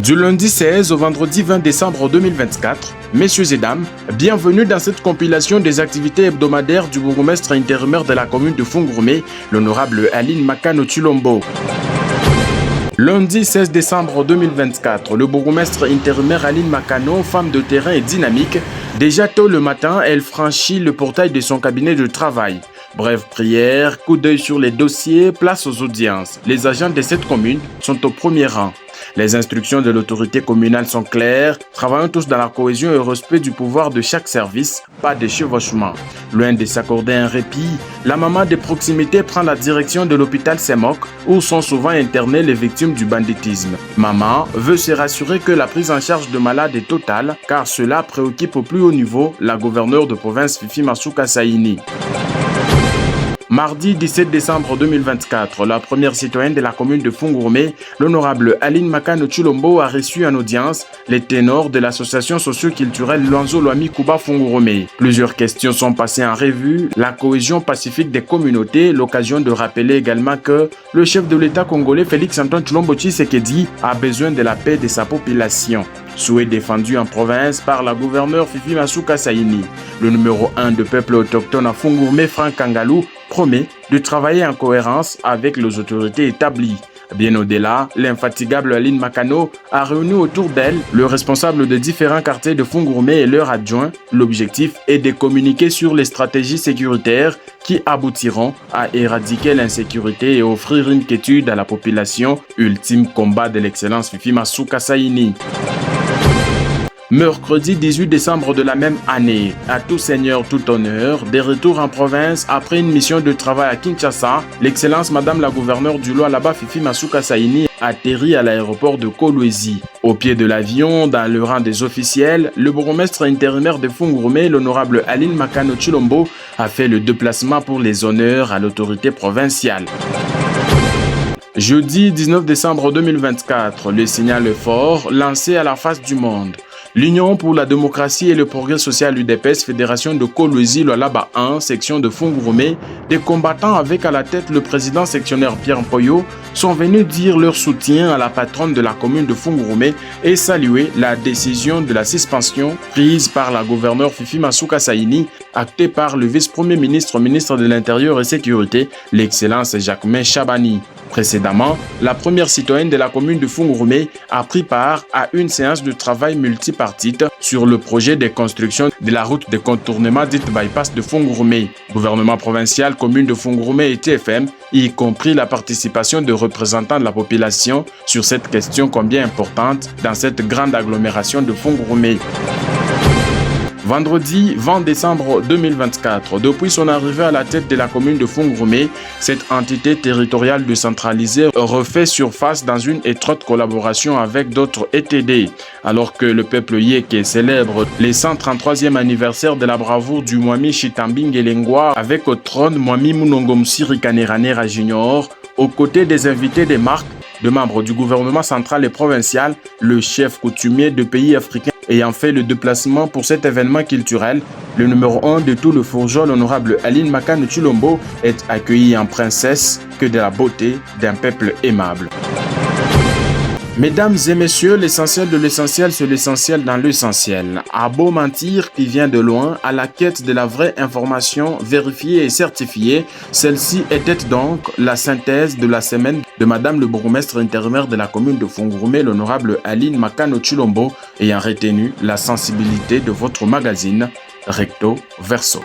Du lundi 16 au vendredi 20 décembre 2024, messieurs et dames, bienvenue dans cette compilation des activités hebdomadaires du bourgmestre intérimaire de la commune de Fungurume, l'honorable Aline Makano Tshilombo. Lundi 16 décembre 2024, le bourgmestre intérimaire Aline Makano, femme de terrain et dynamique, déjà tôt le matin, elle franchit le portail de son cabinet de travail. Brève prière, coup d'œil sur les dossiers, place aux audiences. Les agents de cette commune sont au premier rang. Les instructions de l'autorité communale sont claires, travaillons tous dans la cohésion et le respect du pouvoir de chaque service, pas de chevauchement. Loin de s'accorder un répit, la maman de proximité prend la direction de l'hôpital Semok où sont souvent internées les victimes du banditisme. Maman veut se rassurer que la prise en charge de malades est totale car cela préoccupe au plus haut niveau la gouverneure de province Fifi Masuka Saini. Mardi 17 décembre 2024, la première citoyenne de la commune de Fungurume, l'honorable Aline Makano Tshilombo, a reçu en audience les ténors de l'association socio-culturelle Luanzo Lwami Kuba Fungurume. Plusieurs questions sont passées en revue, la cohésion pacifique des communautés, l'occasion de rappeler également que le chef de l'État congolais Félix-Antoine Tshilombo Tshisekedi a besoin de la paix de sa population. Souhait défendu en province par la gouverneure Fifi Masuka Saini. Le numéro 1 de peuple autochtone à Fungurume, Franck Kangalou, promet de travailler en cohérence avec les autorités établies. Bien au-delà, l'infatigable Aline Makano a réuni autour d'elle le responsable de différents quartiers de Fungurume et leur adjoint. L'objectif est de communiquer sur les stratégies sécuritaires qui aboutiront à éradiquer l'insécurité et offrir une quiétude à la population. Ultime combat de l'excellence Fifi Masuka Saini. Mercredi 18 décembre de la même année, à tout seigneur, tout honneur, des retours en province après une mission de travail à Kinshasa, l'excellence Madame la gouverneure du Lualaba Fifi Masuka Saini atterrit à l'aéroport de Kolwezi. Au pied de l'avion, dans le rang des officiels, le bourgmestre intérimaire de Fungurume, l'honorable Aline Makano Tshilombo, a fait le déplacement pour les honneurs à l'autorité provinciale. Jeudi 19 décembre 2024, le signal est fort, lancé à la face du monde. L'Union pour la démocratie et le progrès social UDPS, fédération de Kolwezi Lualaba 1, section de Fungurume, des combattants avec à la tête le président sectionnaire Pierre Mpoyo, sont venus dire leur soutien à la patronne de la commune de Fungurume et saluer la décision de la suspension prise par la gouverneure Fifi Masuka Saini, actée par le vice-premier ministre, ministre de l'Intérieur et Sécurité, l'excellence Jacquemain Chabani. Précédemment, la première citoyenne de la commune de Fungurume a pris part à une séance de travail multipartite sur le projet de construction de la route de contournement dite bypass de Fungurume. Gouvernement provincial, commune de Fungurume et TFM, y compris la participation de représentants de la population sur cette question combien importante dans cette grande agglomération de Fungurume. Vendredi 20 décembre 2024, depuis son arrivée à la tête de la commune de Fungurume, cette entité territoriale décentralisée refait surface dans une étroite collaboration avec d'autres ETD. Alors que le peuple Yéké célèbre le 133e anniversaire de la bravoure du Mwami Chitambi Ngelengwa avec au trône Mwami Munongomsi Rikaneranera Junior, aux côtés des invités des marques, de membres du gouvernement central et provincial, le chef coutumier de pays africains ayant fait le déplacement pour cet événement culturel, le numéro 1 de tout le fourgeon, l'honorable Aline Makano Tshilombo, est accueilli en princesse que de la beauté d'un peuple aimable. Mesdames et messieurs, l'essentiel de l'essentiel, c'est l'essentiel dans l'essentiel. À beau mentir qui vient de loin, à la quête de la vraie information vérifiée et certifiée, celle-ci était donc la synthèse de la semaine de Madame le bourgmestre intérimaire de la commune de Fungurume, l'honorable Aline Makano Tshilombo, ayant retenu la sensibilité de votre magazine Recto Verso.